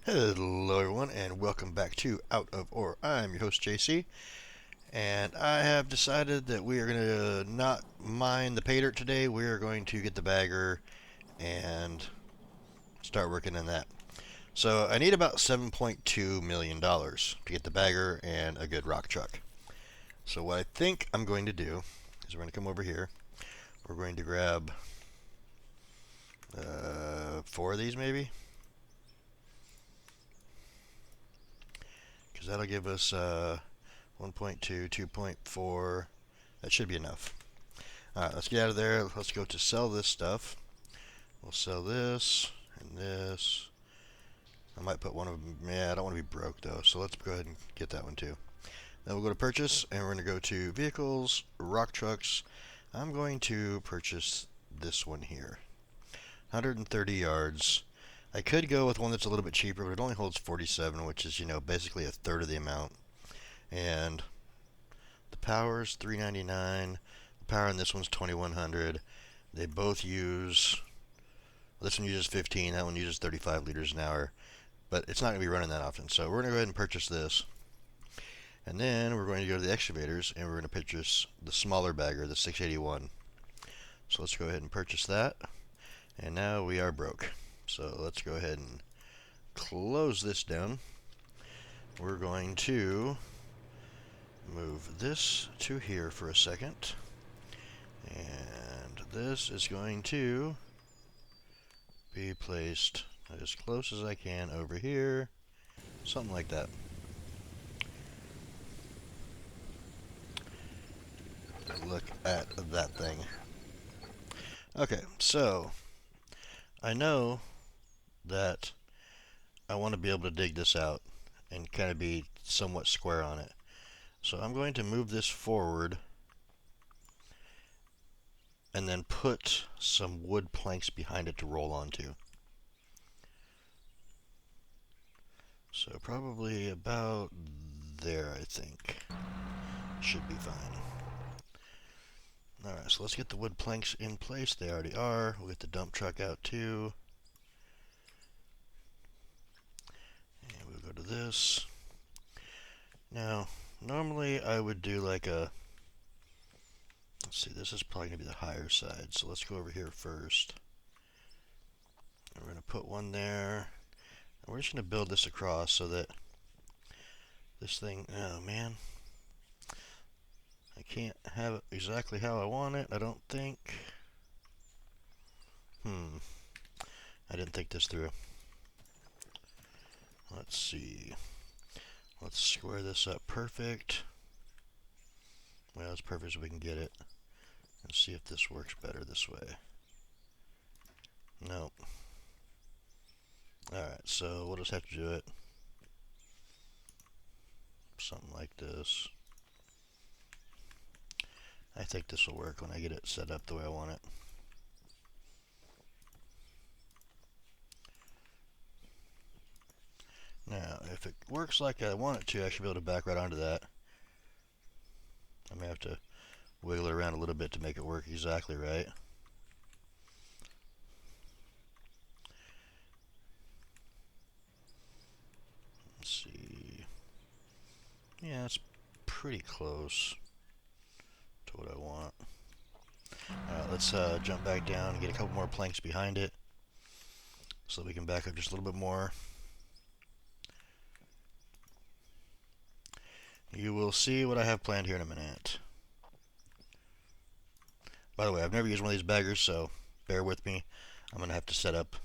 Hello everyone and welcome back to Out of Ore. I'm your host JC, and I have decided that we are going to not mine the pay dirt today. We are going to get the bagger and start working on that. So I need about $7.2 million to get the bagger and a good rock truck. So what I think I'm going to do is we're going to come over here. We're going to grab 4 of these maybe, because that'll give us 1.2, 2.4. That should be enough. Alright, let's get out of there. Let's go to sell this stuff. We'll sell this and this. I might put one of them. Yeah, I don't want to be broke though, so let's go ahead and get that one too. Then we'll go to purchase, and we're going to go to vehicles, rock trucks. I'm going to purchase this one here. 130 yards. I could go with one that's a little bit cheaper, but it only holds 47, which is, basically a third of the amount. And the power's 399. The power on this one's 2100. They both use, this one uses 15, that one uses 35 liters an hour, but it's not going to be running that often. So we're going to go ahead and purchase this. And then we're going to go to the excavators, and we're going to purchase the smaller bagger, the 681. So let's go ahead and purchase that. And now we are broke. So let's go ahead and close this down. We're going to move this to here for a second. And this is going to be placed as close as I can over here. Something like that. Look at that thing. Okay, so I know that I want to be able to dig this out and kind of be somewhat square on it. So I'm going to move this forward and then put some wood planks behind it to roll onto. So probably about there, I think. Should be fine. Alright, so let's get the wood planks in place. They already are. We'll get the dump truck out too. And we'll go to this. Now, normally I would do like a, let's see, this is probably going to be the higher side. So let's go over here first. And we're going to put one there. And we're just going to build this across so that this thing, oh man, I can't have it exactly how I want it, I don't think. I didn't think this through. Let's see. Let's square this up perfect. Well, as perfect as we can get it. Let's see if this works better this way. Nope. Alright, so we'll just have to do it something like this. I think this will work when I get it set up the way I want it. Now, if it works like I want it to, I should be able to back right onto that. I may have to wiggle it around a little bit to make it work exactly right. Let's see. Yeah, it's pretty close to what I want. Alright, let's jump back down and get a couple more planks behind it so we can back up just a little bit more. You will see what I have planned here in a minute. By the way, I've never used one of these baggers, so bear with me. I'm going to have to set up.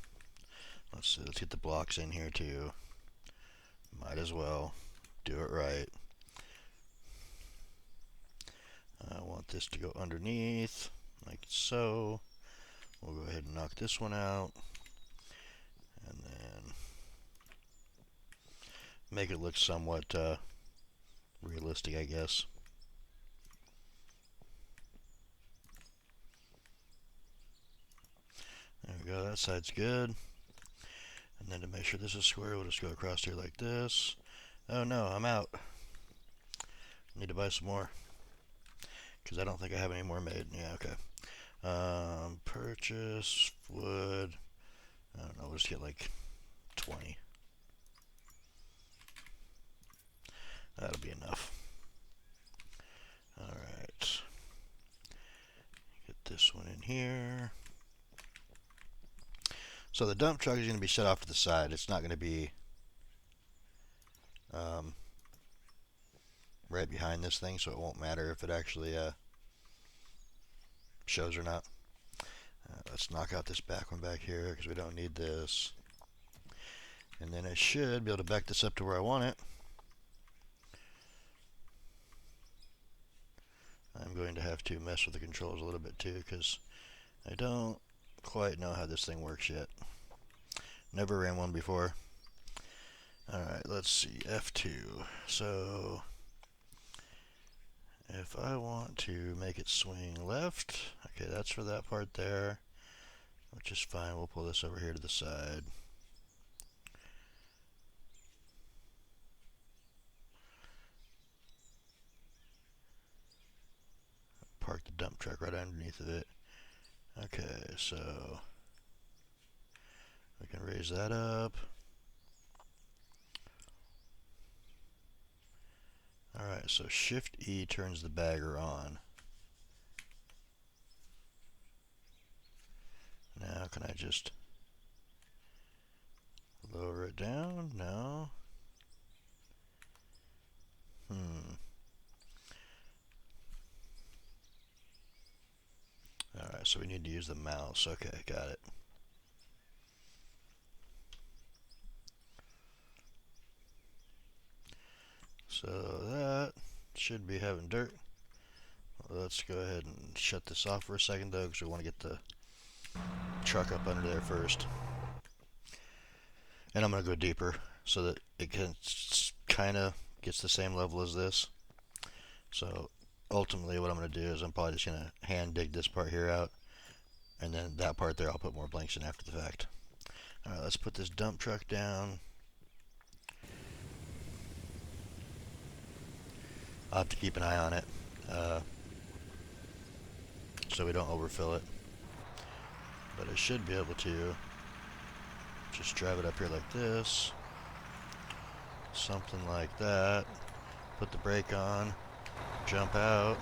Let's see, let's get the blocks in here too. Might as well do it right. I want this to go underneath, like so. We'll go ahead and knock this one out. And then make it look somewhat realistic, I guess. There we go, that side's good. And then to make sure this is square, we'll just go across here like this. Oh no, I'm out. Need to buy some more, because I don't think I have any more made. Yeah, okay. Purchase wood. I don't know, we'll just get like 20. That'll be enough. Alright. Get this one in here. So the dump truck is going to be set off to the side. It's not going to be right behind this thing, so it won't matter if it actually shows or not. Let's knock out this back one back here because we don't need this. And then I should be able to back this up to where I want it. I'm going to have to mess with the controls a little bit too because I don't quite know how this thing works yet. Never ran one before. Alright, let's see, F2. So if I want to make it swing left, okay, that's for that part there, which is fine. We'll pull this over here to the side. Park the dump truck right underneath of it. Okay, so we can raise that up. Alright, so Shift E turns the bagger on. Now can I just lower it down? No. Alright, so we need to use the mouse. Okay, got it. So that should be having dirt. Let's go ahead and shut this off for a second though, because we want to get the truck up under there first. And I'm going to go deeper so that it can kind of gets the same level as this. So ultimately what I'm going to do is I'm probably just going to hand dig this part here out, and then that part there I'll put more blanks in after the fact. Alright, let's put this dump truck down. I'll have to keep an eye on it so we don't overfill it. But I should be able to just drive it up here like this. Something like that. Put the brake on. Jump out.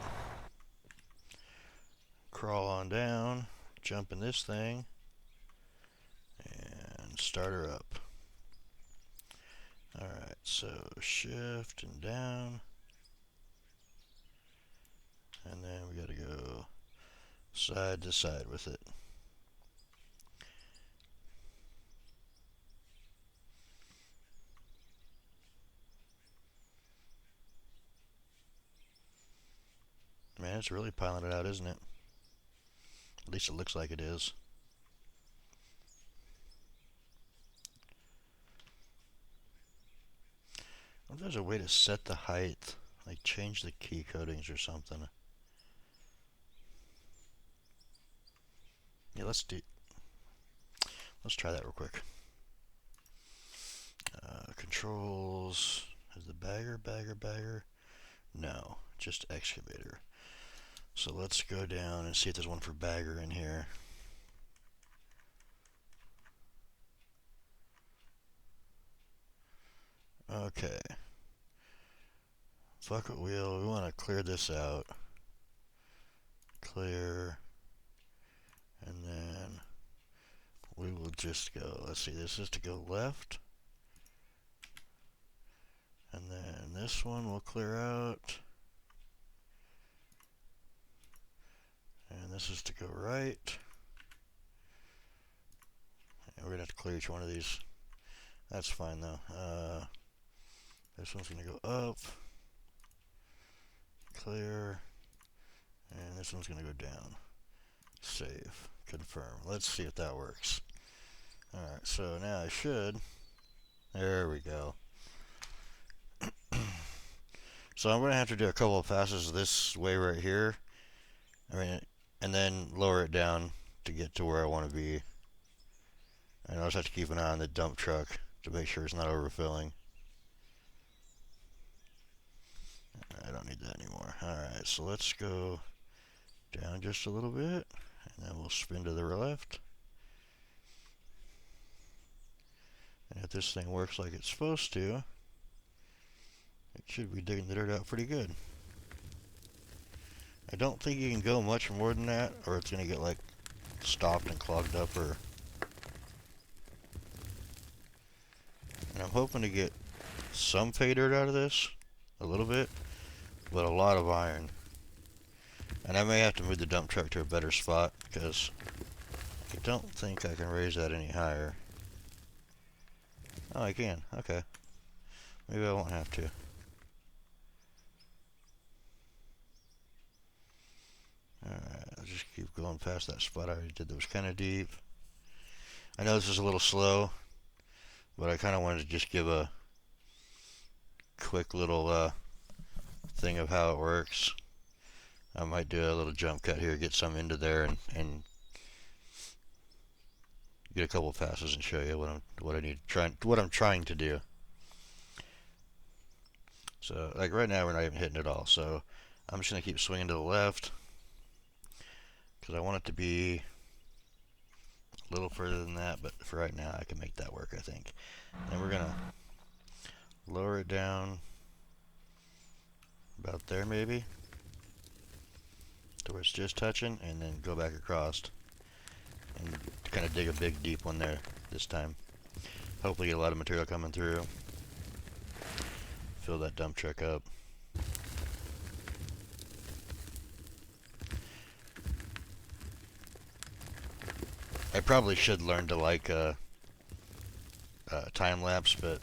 Crawl on down. Jump in this thing. And start her up. Alright, so shift and down. And then we gotta go side to side with it. Man, it's really piling it out, isn't it? At least it looks like it is. I wonder if there's a way to set the height, like change the key codings or something. Yeah, let's try that real quick. Controls, is the bagger? No, just excavator. So let's go down and see if there's one for bagger in here. Okay. Bucket wheel, we want to clear this out. Clear. And then we will just go, let's see, this is to go left. And then this one will clear out. And this is to go right. And we're going to have to clear each one of these. That's fine though. This one's going to go up. Clear. And this one's going to go down. Save. Confirm. Let's see if that works. Alright, so now I should. There we go. So I'm going to have to do a couple of passes this way right here. And then lower it down to get to where I want to be. And I also have to keep an eye on the dump truck to make sure it's not overfilling. I don't need that anymore. Alright, so let's go down just a little bit, and then we'll spin to the left. And if this thing works like it's supposed to, it Should be digging the dirt out pretty good. I don't think you can go much more than that, or it's gonna get like stopped and clogged up, or. And I'm hoping to get some fade dirt out of this, a little bit, but a lot of iron. And I may have to move the dump truck to a better spot because I don't think I can raise that any higher. Oh, I can. Okay. Maybe I won't have to. Alright, I'll just keep going past that spot I already did that was kind of deep. I know this is a little slow, but I kind of wanted to just give a quick little thing of how it works. I might do a little jump cut here, get some into there, and get a couple of passes and show you what I'm trying to do. So like right now we're not even hitting it all, so I'm just gonna keep swinging to the left because I want it to be a little further than that, but for right now I can make that work, I think. Then we're gonna lower it down about there maybe to where it's just touching, and then go back across and kind of dig a big deep one there this time. Hopefully get a lot of material coming through. Fill that dump truck up. I probably should learn to like time lapse, but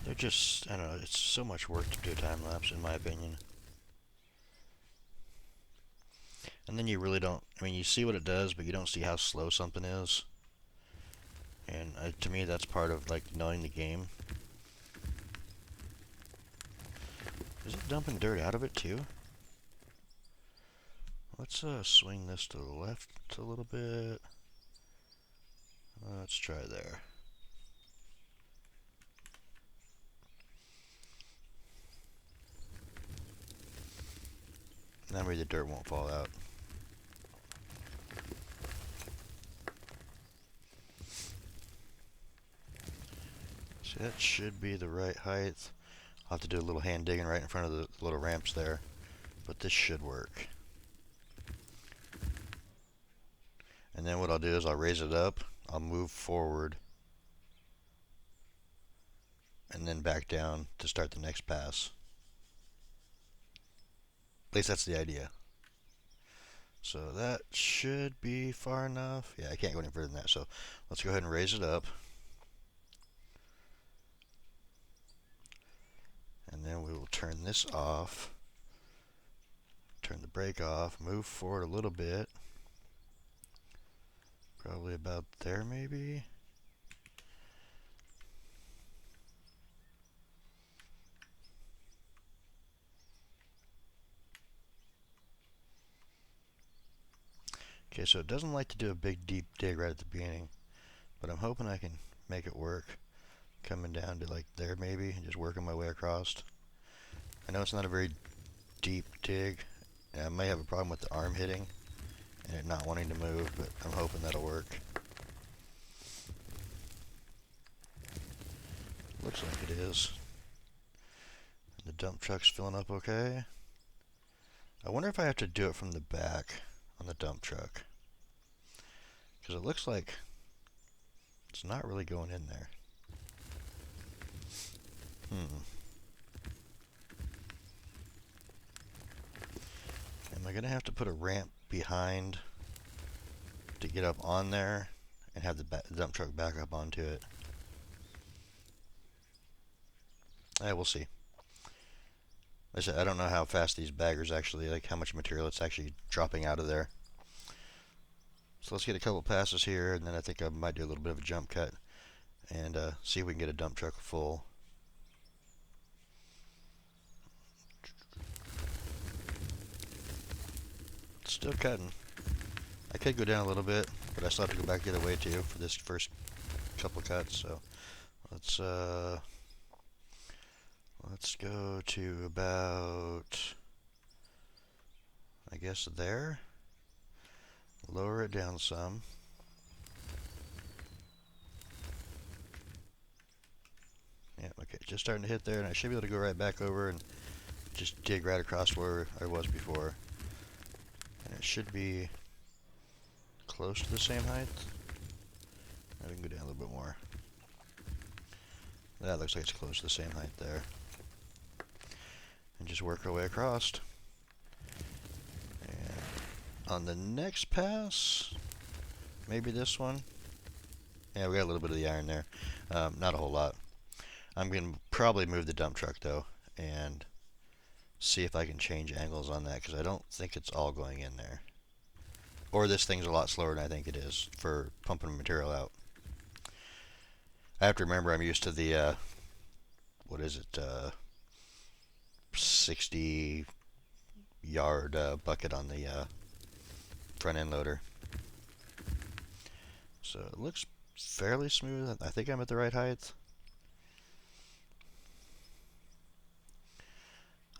they're just, I don't know, it's so much work to do time lapse in my opinion. And then you really don't, I mean, you see what it does, but you don't see how slow something is. And to me, that's part of like knowing the game. Is it dumping dirt out of it too? Let's swing this to the left a little bit. Let's try there. That way the dirt won't fall out. See, that should be the right height. I'll have to do a little hand digging right in front of the little ramps there, but this should work. And then what I'll do is I'll raise it up, I'll move forward, and then back down to start the next pass. At least that's the idea. So that should be far enough. Yeah, I can't go any further than that, so let's go ahead and raise it up. And then we will turn this off, turn the brake off, move forward a little bit, probably about there maybe. Okay, so it doesn't like to do a big deep dig right at the beginning, but I'm hoping I can make it work. Coming down to like there maybe, and just working my way across. I know it's not a very deep dig, and I may have a problem with the arm hitting and it not wanting to move, but I'm hoping that'll work. Looks like it is. And the dump truck's filling up okay. I wonder if I have to do it from the back on the dump truck, because it looks like it's not really going in there. Am I gonna have to put a ramp behind to get up on there and have the dump truck back up onto it? We'll see. Like I said, I don't know how fast these baggers actually, like how much material it's actually dropping out of there. So let's get a couple passes here, and then I think I might do a little bit of a jump cut and see if we can get a dump truck full. Still cutting. I could go down a little bit, but I still have to go back the other way too for this first couple cuts. So let's go to about, I guess there. Lower it down some. Yeah, okay, just starting to hit there, and I should be able to go right back over and just dig right across where I was before. And it should be close to the same height. Now we can go down a little bit more. That looks like it's close to the same height there. And just work our way across. And on the next pass, maybe this one. Yeah, we got a little bit of the iron there. Not a whole lot. I'm going to probably move the dump truck though and see if I can change angles on that, because I don't think it's all going in there. Or this thing's a lot slower than I think it is for pumping material out. I have to remember I'm used to the, what is it, 60 yard bucket on the front end loader. So it looks fairly smooth. I think I'm at the right height.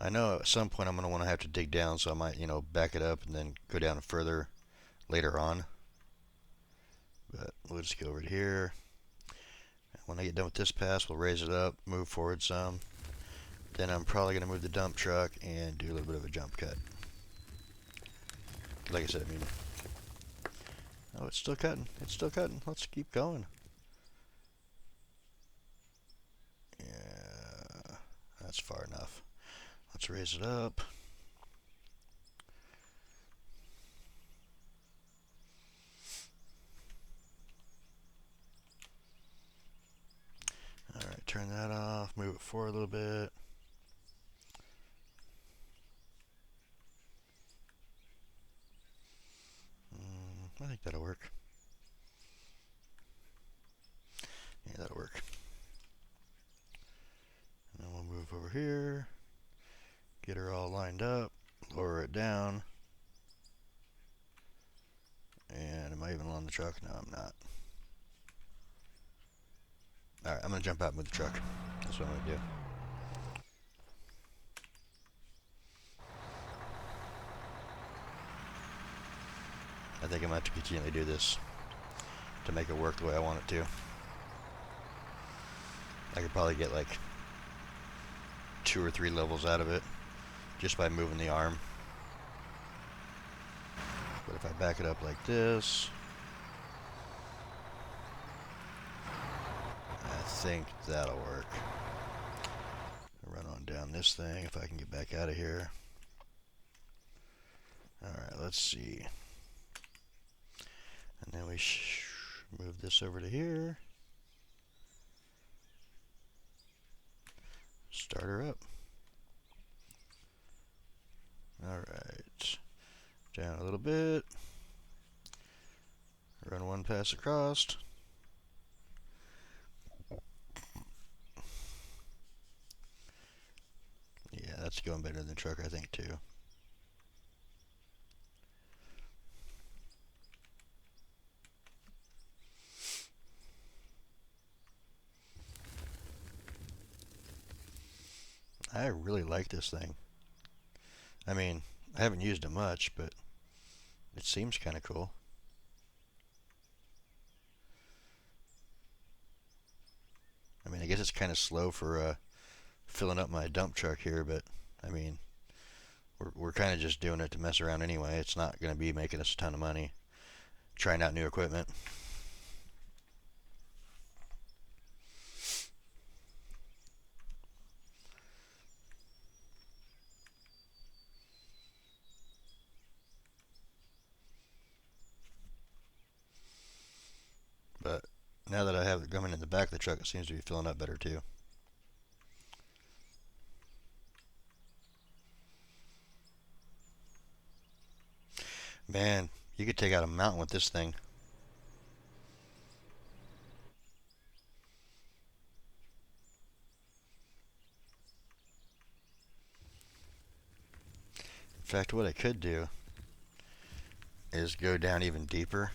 I know at some point I'm going to want to have to dig down, so I might, back it up and then go down further later on. But we'll just go over to here. When I get done with this pass, we'll raise it up, move forward some. Then I'm probably going to move the dump truck and do a little bit of a jump cut. Like I said, oh, it's still cutting. It's still cutting. Let's keep going. Yeah, that's far enough. Let's raise it up. Alright, turn that off, move it forward a little bit. I think that'll work. Yeah, that'll work. And then we'll move over here, get her all lined up, lower it down. And am I even on the truck? No, I'm not. Alright, I'm going to jump out and move the truck. That's what I'm going to do. I think I'm going to have to continually do this to make it work the way I want it to. I could probably get like 2 or 3 levels out of it just by moving the arm. But if I back it up like this, I think that'll work. I'll run on down this thing if I can get back out of here. Alright, let's see. And then we move this over to here. Start her up. Alright. Down a little bit. Run one pass across. Yeah, that's going better than the truck, I think, too. I really like this thing. I mean, I haven't used it much, but it seems kind of cool. I mean, I guess it's kind of slow for filling up my dump truck here, but I mean, we're kind of just doing it to mess around anyway. It's not going to be making us a ton of money trying out new equipment. But now that I have it coming in the back of the truck, it seems to be filling up better too. Man, you could take out a mountain with this thing. In fact, what I could do is go down even deeper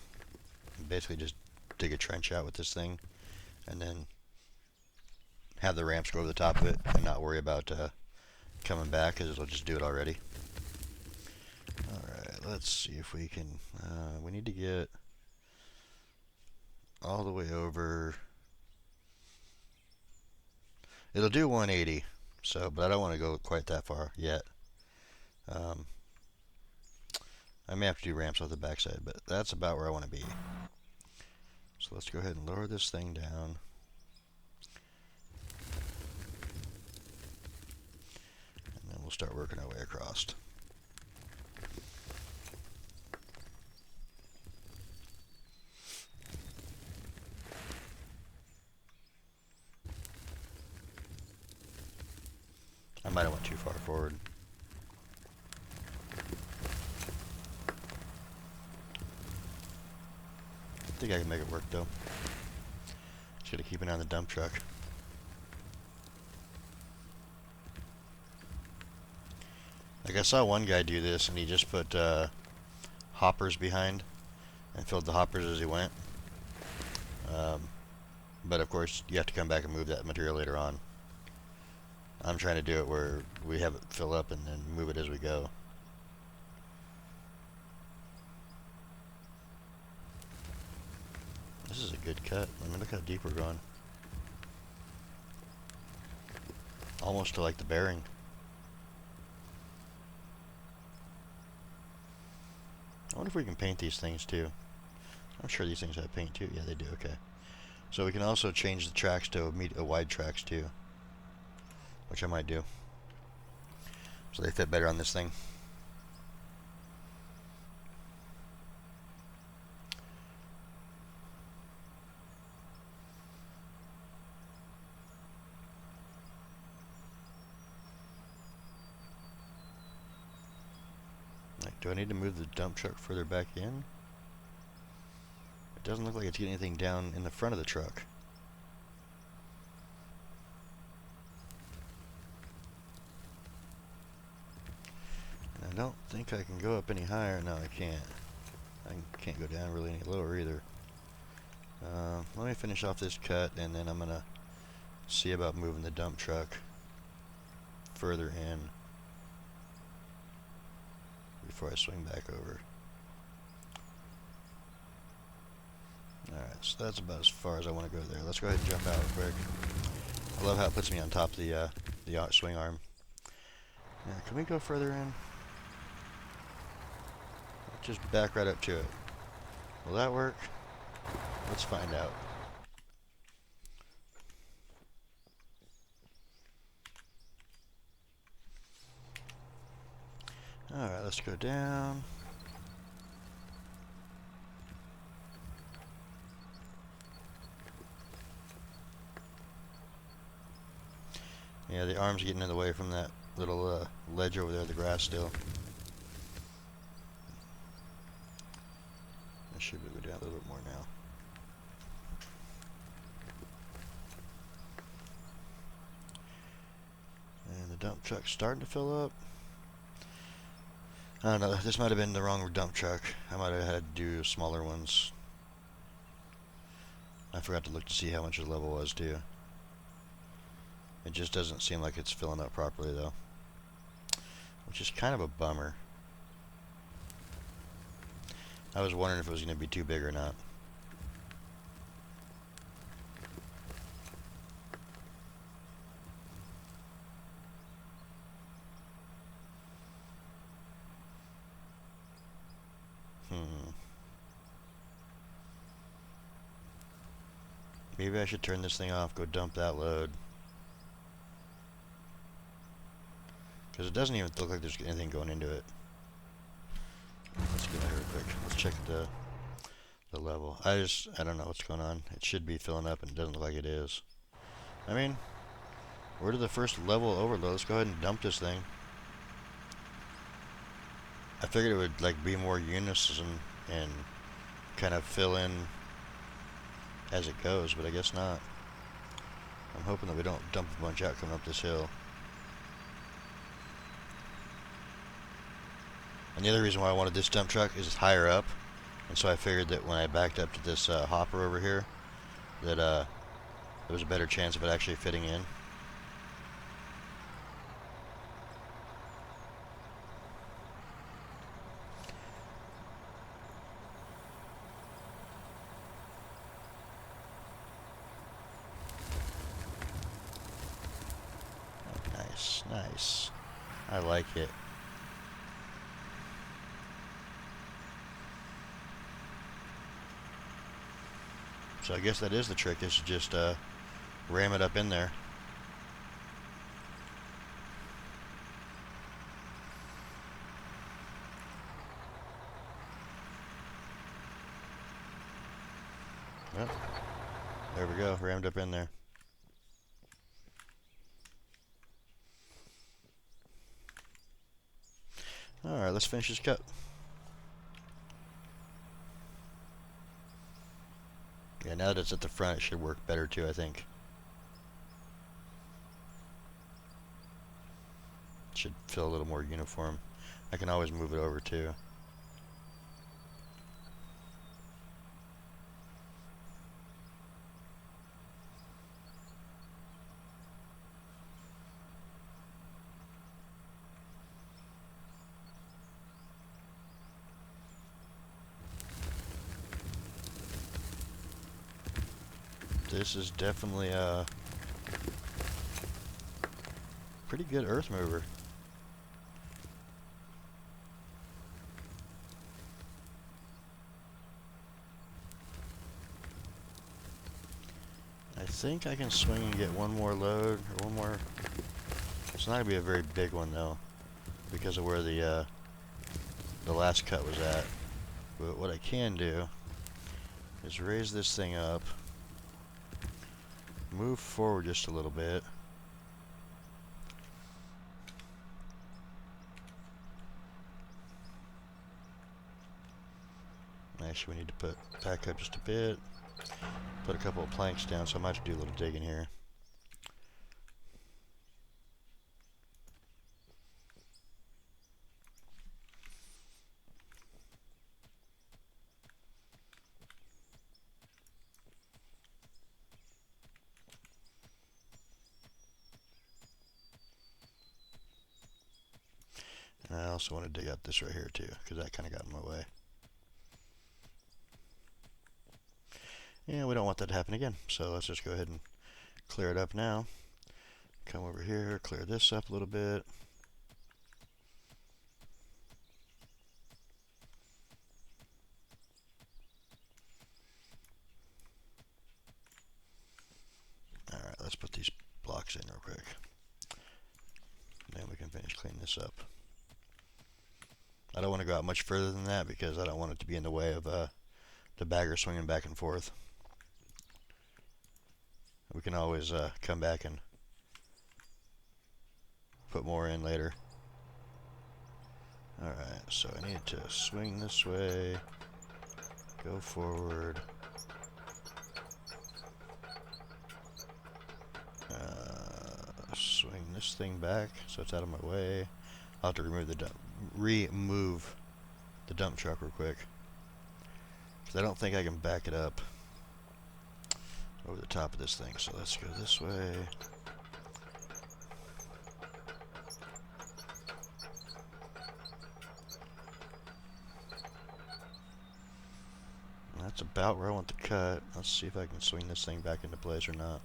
and basically just dig a trench out with this thing and then have the ramps go over the top of it and not worry about coming back, because it'll just do it already. Alright, let's see if we can, we need to get all the way over. It'll do 180, so, but I don't want to go quite that far yet. I may have to do ramps off the backside, but that's about where I want to be. So let's go ahead and lower this thing down. And then we'll start working our way across. I might have went too far forward. I think I can make it work though. Just gotta keep it on the dump truck. Like I saw one guy do this and he just put hoppers behind and filled the hoppers as he went. But of course you have to come back and move that material later on. I'm trying to do it where we have it fill up and then move it as we go. This is a good cut. I mean, look how deep we're going. Almost to like the bearing. I wonder if we can paint these things too. I'm sure these things have paint too. Yeah, they do. Okay. So we can also change the tracks to a wide tracks too, which I might do. So they fit better on this thing. Like, do I need to move the dump truck further back in? It doesn't look like it's getting anything down in the front of the truck. And I don't think I can go up any higher. No, I can't. I can't go down really any lower either. Let me finish off this cut and then I'm gonna see about moving the dump truck further in before I swing back over. Alright, so that's about as far as I want to go there. Let's go ahead and jump out real quick. I love how it puts me on top of the swing arm. Yeah, can we go further in? Let's just back right up to it. Will that work? Let's find out. Alright, let's go down. Yeah, the arm's getting in the way from that little ledge over there, the grass still. I should go down a little bit more now. And the dump truck's starting to fill up. I don't know, this might have been the wrong dump truck. I might have had to do smaller ones. I forgot to look to see how much the level was too. It just doesn't seem like it's filling up properly though, which is kind of a bummer. I was wondering if it was going to be too big or not. Maybe I should turn this thing off, go dump that load. Because it doesn't even look like there's anything going into it. Let's get out here real quick. Let's check the level. I don't know what's going on. It should be filling up and it doesn't look like it is. I mean, we're to the first level overload. Let's go ahead and dump this thing. I figured it would like be more unison and kind of fill in as it goes, but I guess not. I'm hoping that we don't dump a bunch out coming up this hill. And the other reason why I wanted this dump truck is it's higher up, and so I figured that when I backed up to this hopper over here, that there was a better chance of it actually fitting in. Nice, nice. I like it. So I guess that is the trick, is to just ram it up in there. Yep. There we go, rammed up in there. Alright, let's finish this cut. Yeah, now that it's at the front, it should work better too, I think. It should feel a little more uniform. I can always move it over too. This is definitely a pretty good earth mover. I think I can swing and get one more load, or one more. It's not gonna be a very big one though, because of where the last cut was at. But what I can do is raise this thing up, move forward just a little bit. Actually, we need to back up just a bit. Put a couple of planks down, so I might have to do a little digging here. And I also want to dig up this right here too, because that kind of got in my way. Yeah, we don't want that to happen again, so let's just go ahead and clear it up now. Come over here, clear this up a little bit. Alright, let's put these blocks in real quick. Then we can finish cleaning this up. I don't want to go out much further than that because I don't want it to be in the way of the bagger swinging back and forth. We can always come back and put more in later. Alright, so I need to swing this way, go forward, swing this thing back so it's out of my way. I'll have to remove the dump truck real quick, because I don't think I can back it up over the top of this thing. So let's go this way. That's about where I want the cut. Let's see if I can swing this thing back into place or not.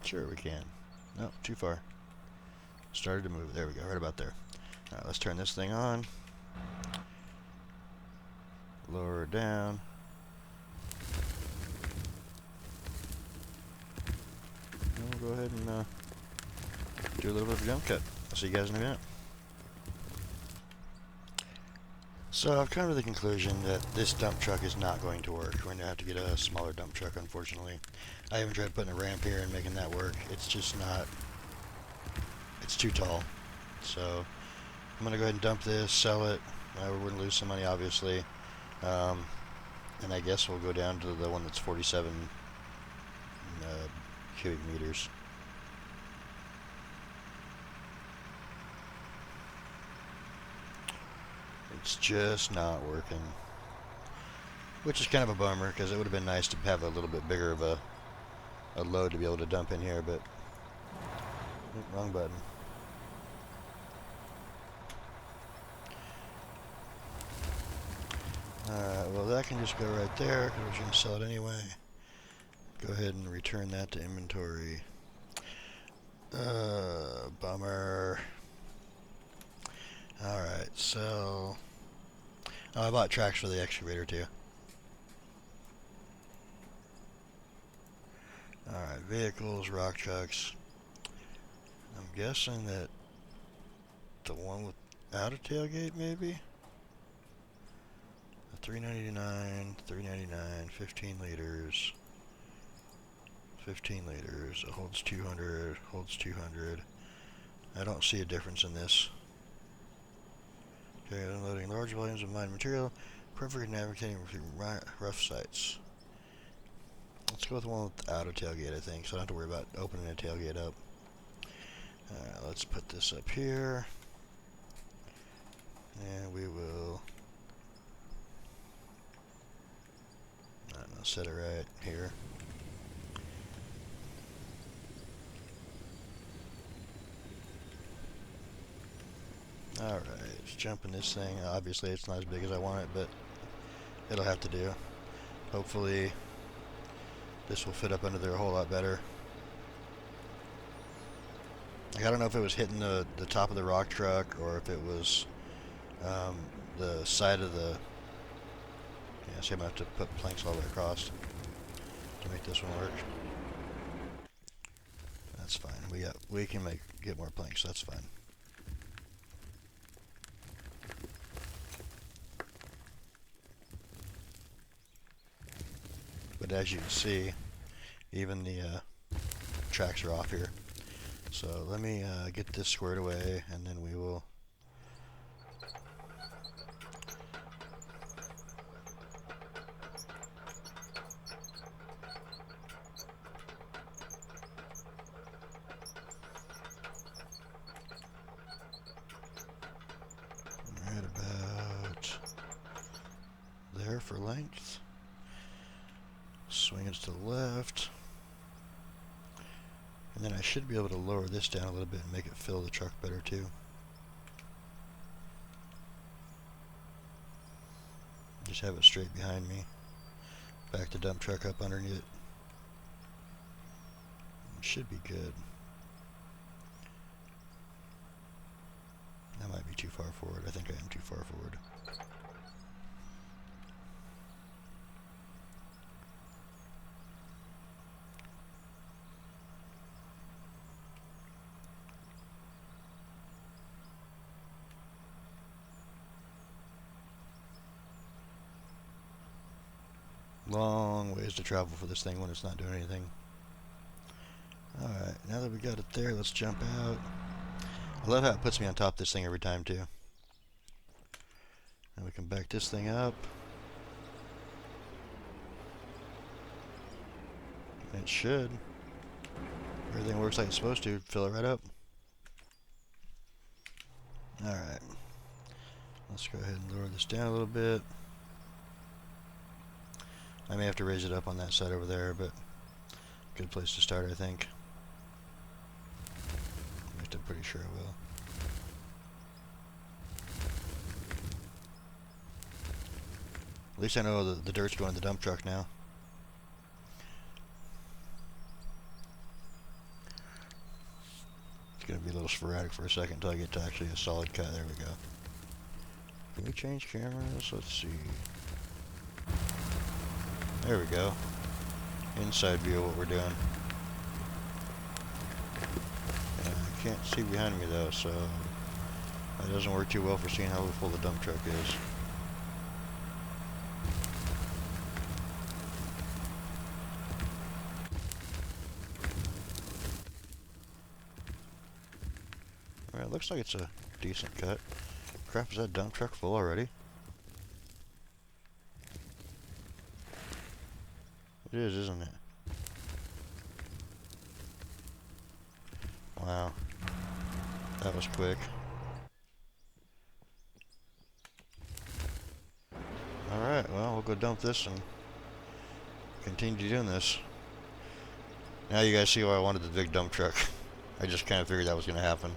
Sure we can. No, too far. Started to move. There we go, right about there. Alright, let's turn this thing on. Lower it down. And we'll go ahead and do a little bit of a jump cut. I'll see you guys in a minute. So I've come to the conclusion that this dump truck is not going to work. We're going to have to get a smaller dump truck, unfortunately. I even tried putting a ramp here and making that work. It's just not, it's too tall. So I'm going to go ahead and dump this, sell it. We're going to lose some money, obviously. And I guess we'll go down to the one that's 47 cubic meters. It's just not working, which is kind of a bummer, because it would have been nice to have a little bit bigger of a load to be able to dump in here, but wrong button. Alright, well that can just go right there, because we're going to sell it anyway. Go ahead and return that to inventory. Bummer. Alright, so... Oh, I bought tracks for the excavator too. Alright, vehicles, rock trucks. I'm guessing that the one without a tailgate, maybe? The 399, 399, 15 liters. 15 liters. It holds 200, holds 200. I don't see a difference in this. Okay, unloading large volumes of mined material. Perfect navigating through rough sites. Let's go with the one without a tailgate, I think, so I don't have to worry about opening a tailgate up. Let's put this up here. And we will... I don't know, set it right here. Alright, let's jump in this thing. Obviously it's not as big as I want it, but it'll have to do. Hopefully this will fit up under there a whole lot better. Like, I don't know if it was hitting the top of the rock truck or if it was the side of the... Yeah, see, I'm going to have to put planks all the way across to make this one work. That's fine. We can get more planks, so that's fine. But as you can see, even the tracks are off here. So let me get this squared away, and then we will... right about there for length. Swing it to the left. And then I should be able to lower this down a little bit and make it fill the truck better too. Just have it straight behind me. Back the dump truck up underneath it. It should be good. That might be too far forward. I think I am too far forward. Long ways to travel for this thing when it's not doing anything. Alright, now that we got it there, let's jump out. I love how it puts me on top of this thing every time too. And we can back this thing up. It should. Everything works like it's supposed to. Fill it right up. Alright. Let's go ahead and lower this down a little bit. I may have to raise it up on that side over there, but good place to start, I think. At least I'm pretty sure I will. At least I know the dirt's going to the dump truck now. It's going to be a little sporadic for a second until I get to actually a solid cut. There we go. Can we change cameras? Let's see. There we go. Inside view of what we're doing. I can't see behind me though, so that doesn't work too well for seeing how full the dump truck is. Alright, looks like it's a decent cut. Crap, is that dump truck full already? It is, isn't it? Wow. That was quick. Alright, well, we'll go dump this and continue doing this. Now you guys see why I wanted the big dump truck. I just kind of figured that was going to happen.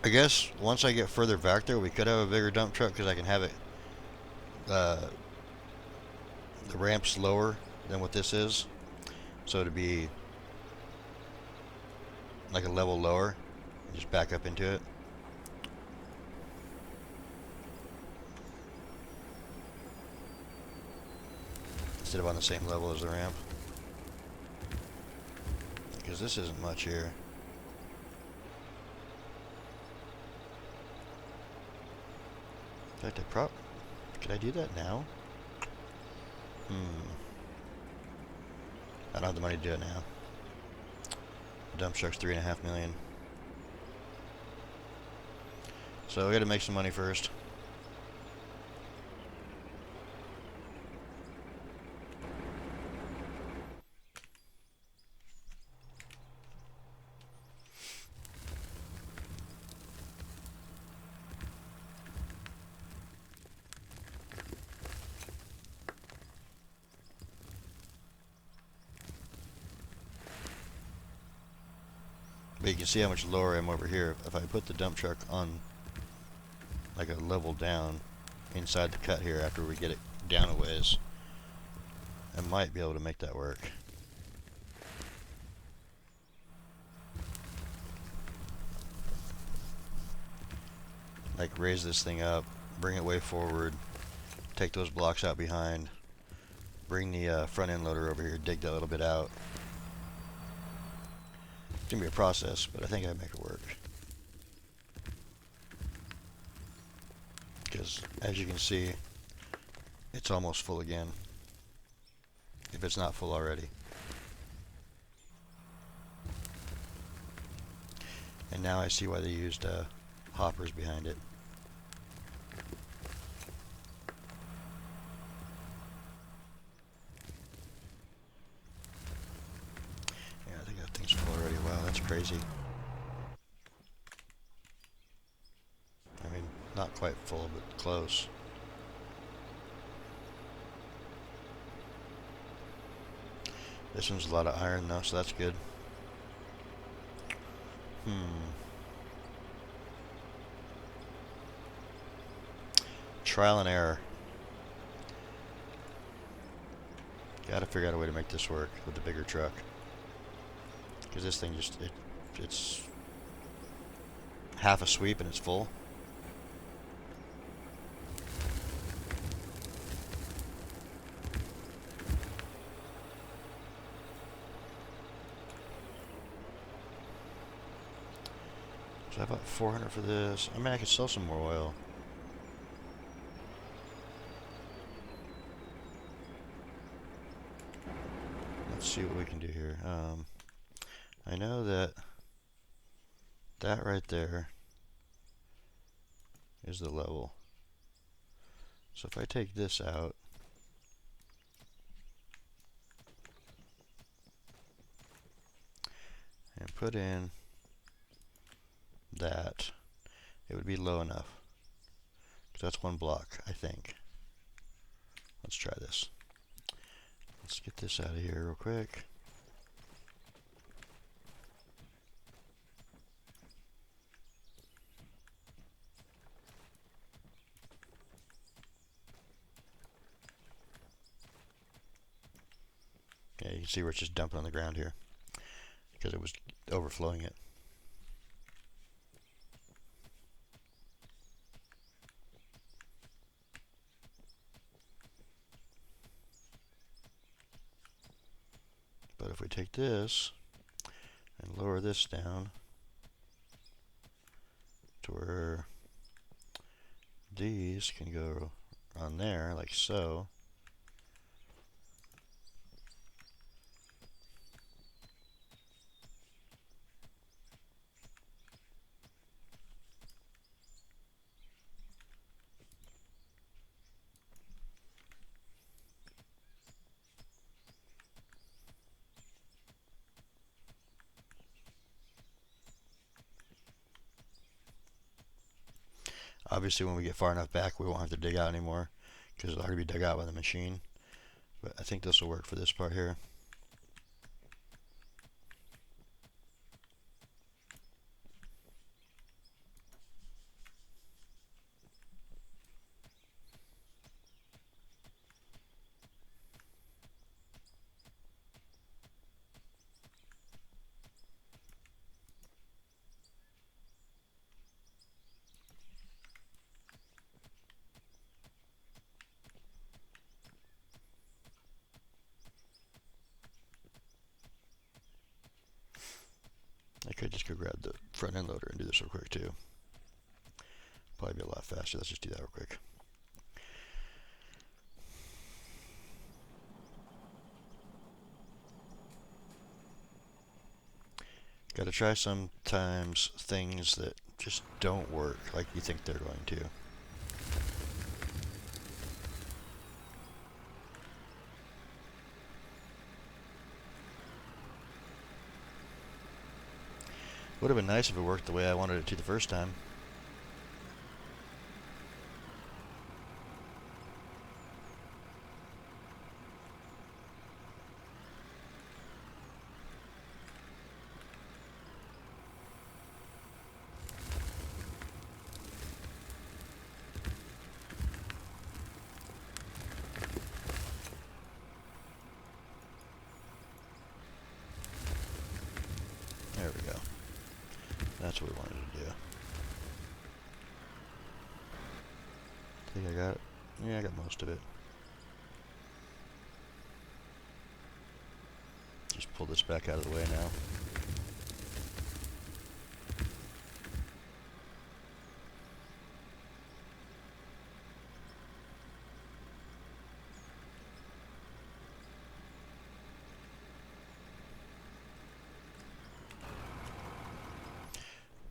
I guess once I get further back there, we could have a bigger dump truck because I can have it the ramp's lower than what this is, so to be like a level lower, just back up into it. Instead of on the same level as the ramp. Because this isn't much here. In fact, could I do that now? I don't have the money to do it now. The dump truck's $3.5 million. So we gotta make some money first. But you can see how much lower I am over here. If I put the dump truck on like a level down inside the cut here after we get it down a ways, I might be able to make that work. Like raise this thing up, bring it way forward, take those blocks out behind, bring the front end loader over here, dig that little bit out. It's gonna be a process, but I think I can make it work. Because as you can see, it's almost full again, if it's not full already. And now I see why they used hoppers behind it. Yeah, I think that thing's full already. Wow, that's crazy. I mean, not quite full, but close. This one's a lot of iron though, so that's good. Trial and error. Gotta figure out a way to make this work with the bigger truck. Because this thing just, it's half a sweep and it's full. So how about 400 for this? I mean, I could sell some more oil. Let's see what we can do here. I know that right there is the level. So if I take this out, and put in that, it would be low enough. Because that's one block, I think. Let's try this. Let's get this out of here real quick. Yeah, you can see where it's just dumping on the ground here because it was overflowing it. But if we take this and lower this down to where these can go on there, like so. Obviously, when we get far enough back, we won't have to dig out anymore because it'll already be dug out by the machine. But I think this will work for this part here. just go grab the front end loader and do this real quick too. Probably be a lot faster. Let's just do that real quick. Gotta try sometimes things that just don't work like you think they're going to. Would have been nice if it worked the way I wanted it to the first time. There we go. That's what we wanted to do. I think I got it. Yeah, I got most of it. Just pull this back out of the way now.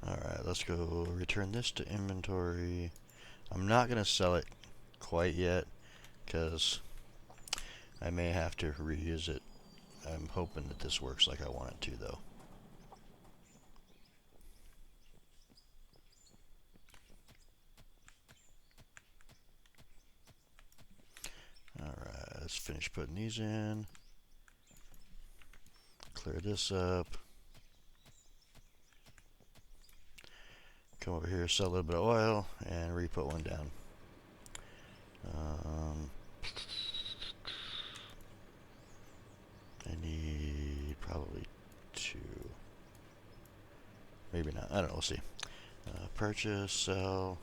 Alright, let's go return this to inventory. I'm not going to sell it quite yet, because I may have to reuse it. I'm hoping that this works like I want it to, though. Alright, let's finish putting these in. Clear this up. Come over here, sell a little bit of oil, and re-put one down. I need probably 2. Maybe not. I don't know. We'll see. Purchase, sell.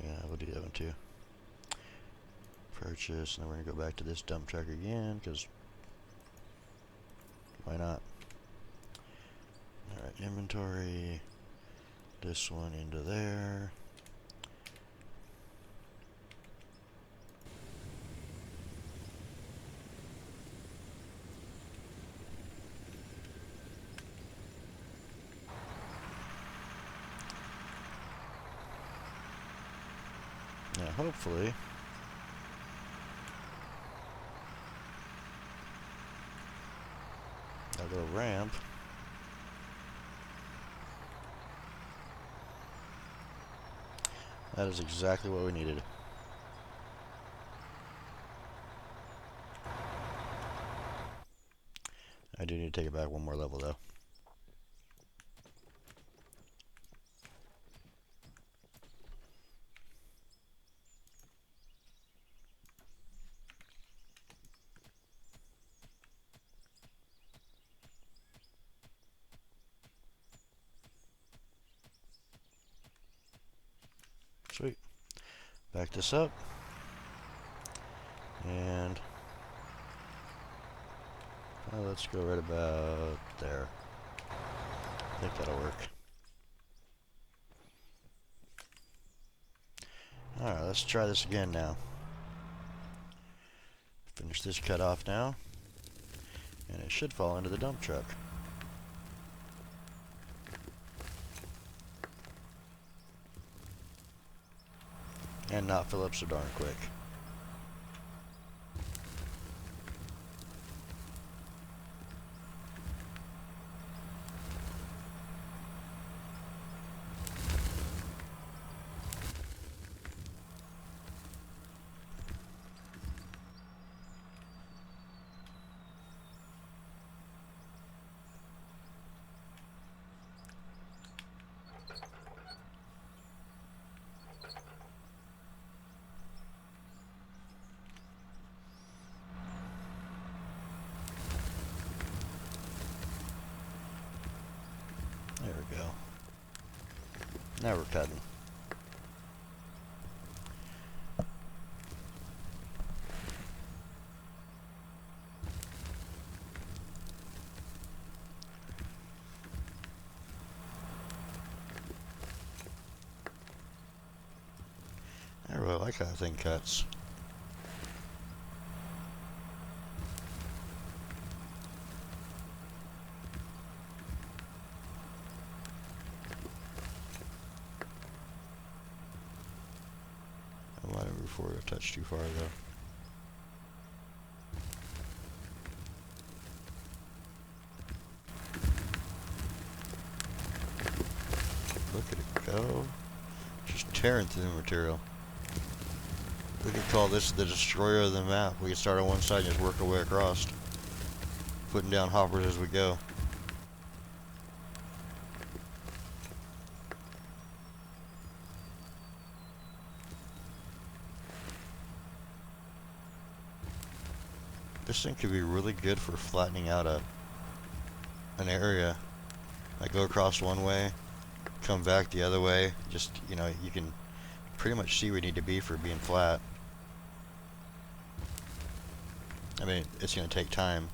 Yeah, we'll do that one too. Purchase, and then we're going to go back to this dump truck again, because why not? Alright, inventory. This one into there. Now hopefully that little ramp that is exactly what we needed. I do need to take it back one more level though. Sweet. Back this up. And let's go right about there. I think that'll work. Alright, let's try this again now. Finish this cut off now. And it should fall into the dump truck. And not fill up so darn quick. There we go. Now we're cutting. like how that thing cuts. I might have before I touched too far though. Look at it go. Just tearing through the material. We could call this the destroyer of the map. We could start on one side and just work our way across, putting down hoppers as we go. This thing could be really good for flattening out an area. Like go across one way, come back the other way. Just, you know, you can pretty much see where you need to be for being flat. I mean, it's going to take time.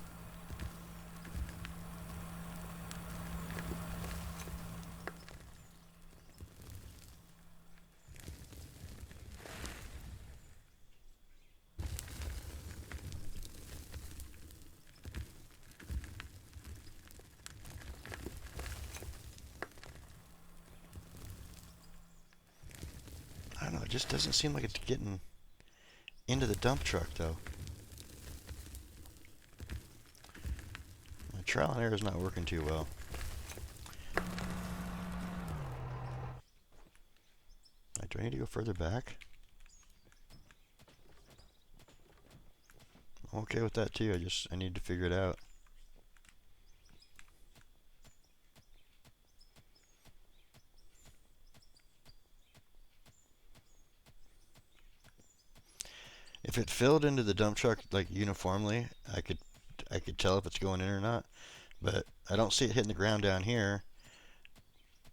I don't know, it just doesn't seem like it's getting into the dump truck though. My trial and error is not working too well. Do I need to go further back? I'm okay with that too, I need to figure it out. If it filled into the dump truck like uniformly, I could tell if it's going in or not. But I don't see it hitting the ground down here.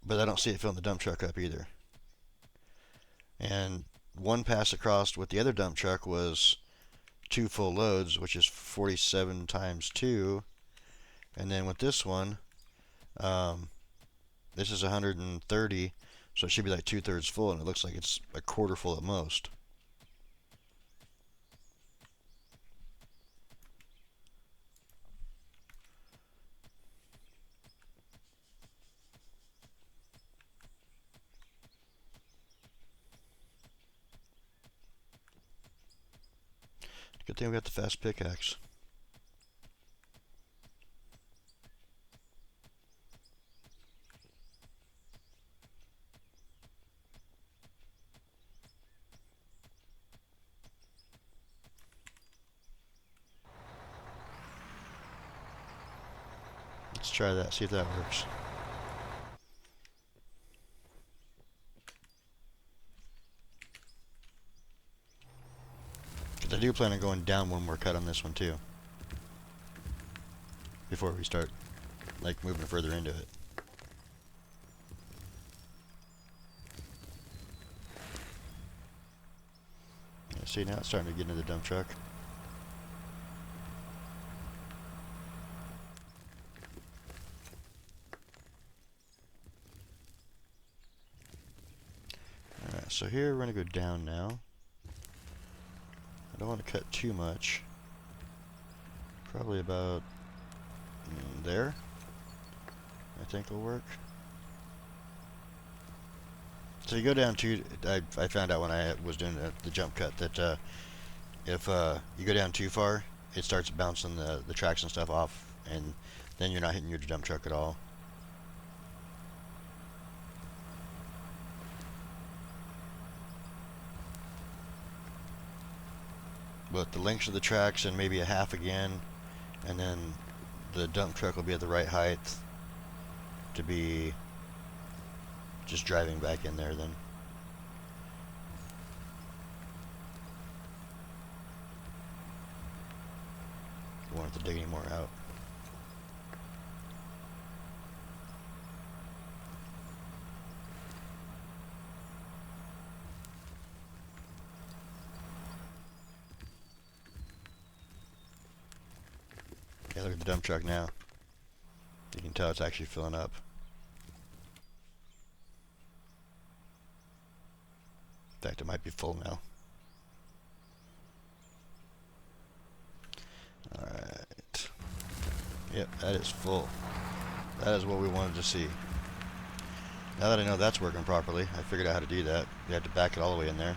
But I don't see it filling the dump truck up either. And one pass across with the other dump truck was 2 full loads, which is 47 times 2. And then with this one, this is 130, so it should be like 2/3 full, and it looks like it's a quarter full at most. Good thing we got the fast pickaxe. Let's try that, see if that works. Because I do plan on going down one more cut on this one too, before we start like moving further into it. Yeah, see, now it's starting to get into the dump truck. Alright, so here we're going to go down now. I don't want to cut too much. Probably about there, I think will work. So you go down to, I found out when I was doing the jump cut that if you go down too far, it starts bouncing the tracks and stuff off, and then you're not hitting your dump truck at all. But the length of the tracks and maybe a half again, and then the dump truck will be at the right height to be just driving back in there then. We won't have to dig any more out. Yeah, look at the dump truck now. You can tell it's actually filling up. In fact, it might be full now. Yep, that is full. That is what we wanted to see. Now that I know that's working properly, I figured out how to do that. You have to back it all the way in there.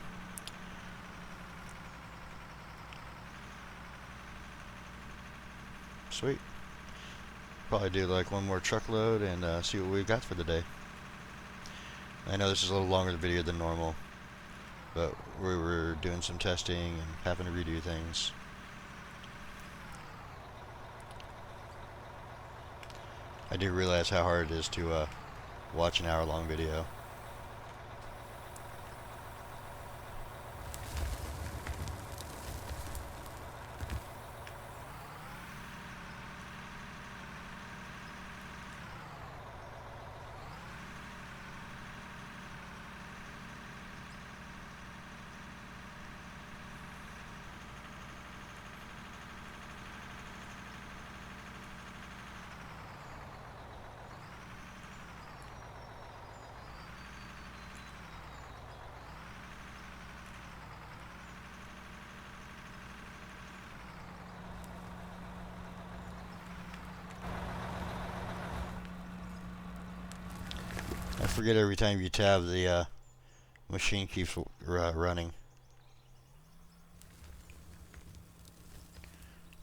Sweet. Probably do like one more truckload and see what we got for the day. I know this is a little longer video than normal, but we were doing some testing and having to redo things. I do realize how hard it is to watch an hour-long video. I forget every time you tab, the machine keeps running.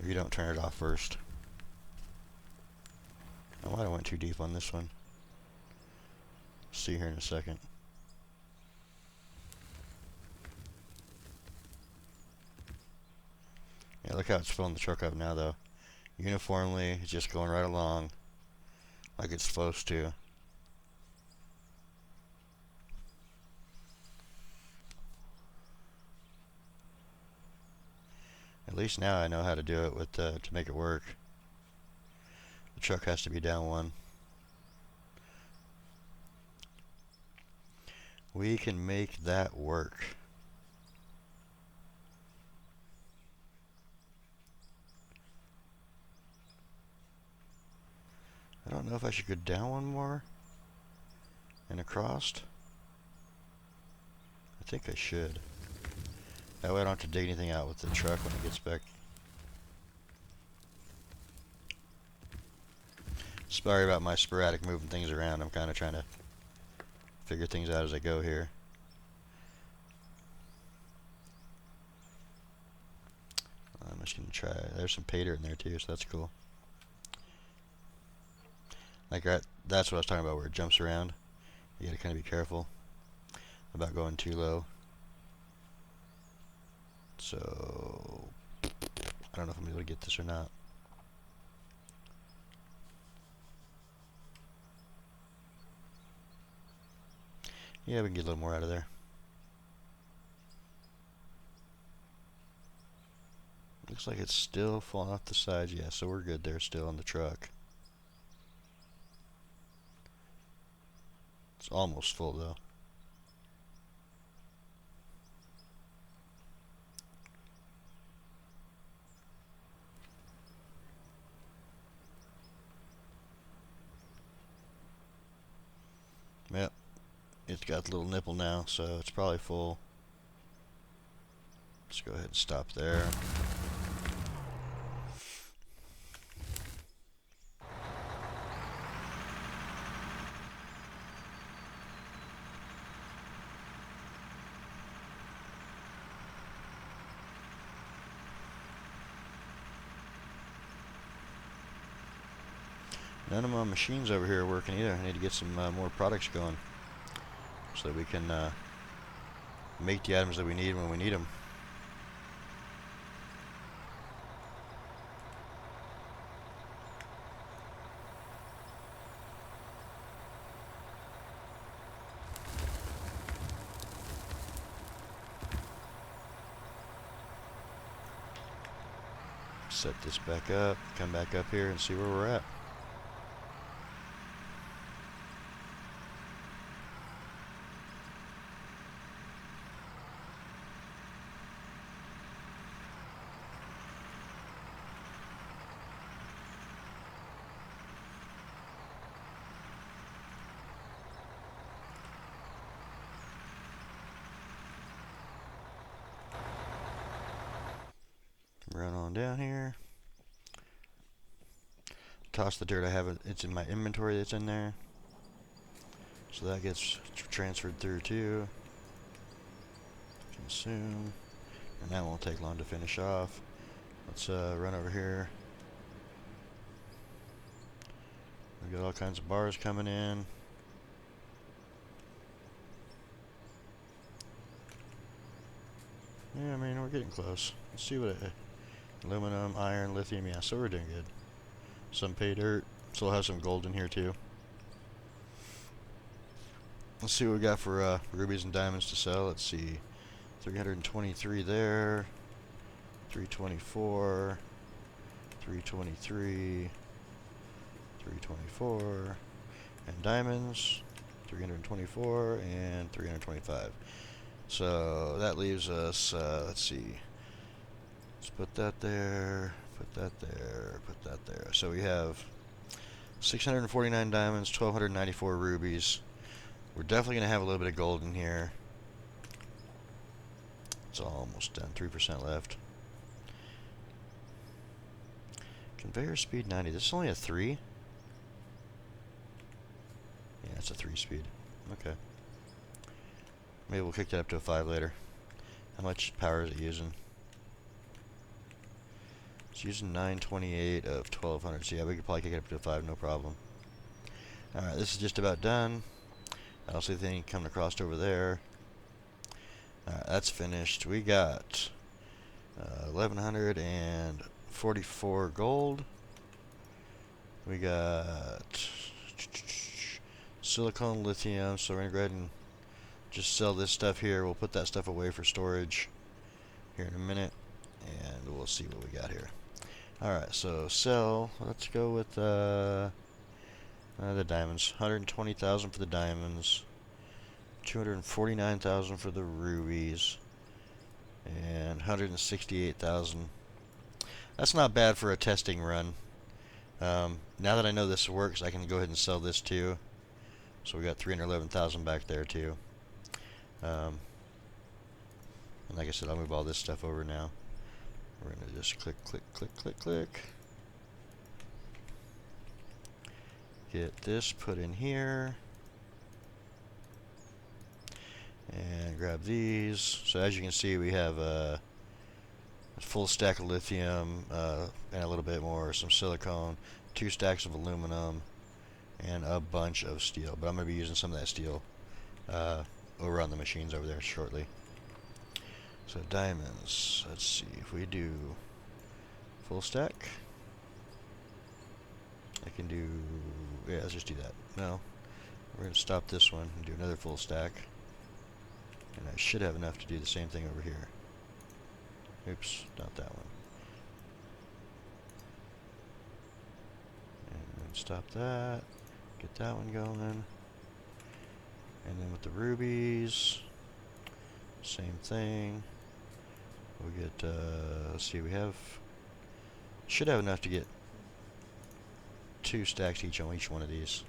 If you don't turn it off first. I might have went too deep on this one. See here in a second. Yeah, look how it's filling the truck up now though. Uniformly, it's just going right along like it's supposed to. At least now I know how to do it with to make it work. The truck has to be down one. We can make that work. I don't know if I should go down one more and across. I think I should. That way I don't have to dig anything out with the truck when it gets back. Sorry about my sporadic moving things around. I'm kind of trying to figure things out as I go here. I'm just going to try. There's some pay dirt in there too, so that's cool. Like that's what I was talking about, where it jumps around. You gotta kind of be careful about going too low. So I don't know if I'm able to get this or not. Yeah, we can get a little more out of there. Looks like it's still falling off the sides. Yeah, so we're good there still on the truck. It's almost full though. Yep, it's got the little nipple now, so it's probably full. Let's go ahead and stop there. None of my machines over here are working either. I need to get some more products going so that we can make the items that we need when we need them. Set this back up, come back up here and see where we're at. Run on down here. toss the dirt I have. It's in my inventory that's in there. So that gets transferred through too. Consume. And that won't take long to finish off. Let's run over here. We've got all kinds of bars coming in. Yeah, I mean, we're getting close. Let's see what aluminum, iron, lithium. Yeah, so we're doing good. Some pay dirt. Still have some gold in here too. Let's see what we got for rubies and diamonds to sell. Let's see. 323 there. 324. 323. 324. And diamonds. 324 and 325. So that leaves us, let's see. Let's put that there, put that there, put that there. So we have 649 diamonds, 1,294 rubies. We're definitely going to have a little bit of gold in here. It's almost done, 3% left. Conveyor speed 90. This is only a 3? Yeah, it's a 3 speed. Okay. Maybe we'll kick that up to a 5 later. How much power is it using? It's using 928 of 1200. So yeah, we could probably kick it up to a 5, no problem. Alright, this is just about done. I don't see anything coming across over there. Alright, that's finished. We got 1,144 gold. We got silicone, lithium. So we're going to go ahead and just sell this stuff here. We'll put that stuff away for storage here in a minute, and we'll see what we got here. Alright, so sell. Let's go with the diamonds. 120,000 for the diamonds, 249,000 for the rubies, and 168,000. That's not bad for a testing run. Now that I know this works, I can go ahead and sell this too. So we got 311,000 back there too. And like I said, I'll move all this stuff over now. We're going to just click, click, click, click, click. Get this put in here. And grab these. So as you can see, we have a full stack of lithium and a little bit more, some silicone, 2 stacks of aluminum, and a bunch of steel. But I'm going to be using some of that steel over on the machines over there shortly. So diamonds, let's see if we do full stack. I can do, yeah, let's just do that. No, we're going to stop this one and do another full stack. And I should have enough to do the same thing over here. Oops, not that one. And then stop that, get that one going. And then with the rubies, same thing. We'll get, let's see, should have enough to get 2 stacks each on each one of these,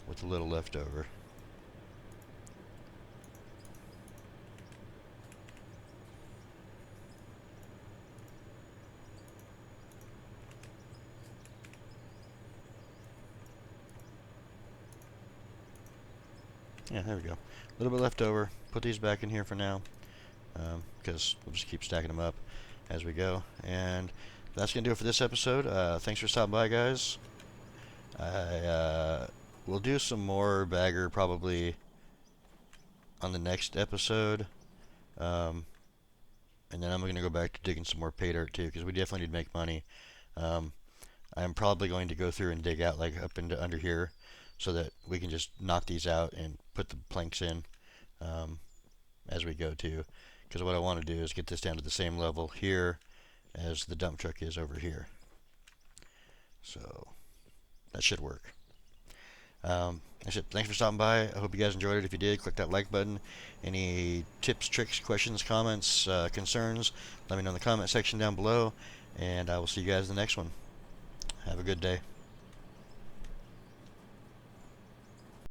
with a little left over. Yeah, there we go. A little bit left over. Put these back in here for now, because we'll just keep stacking them up as we go. And that's going to do it for this episode. Thanks for stopping by, guys. We'll do some more bagger probably on the next episode. And then I'm going to go back to digging some more pay dirt too, because we definitely need to make money. I'm probably going to go through and dig out like up into under here, so that we can just knock these out and put the planks in as we go too. Because what I want to do is get this down to the same level here as the dump truck is over here. So that should work. That's it. Thanks for stopping by. I hope you guys enjoyed it. If you did, click that like button. Any tips, tricks, questions, comments, concerns, let me know in the comment section down below. And I will see you guys in the next one. Have a good day.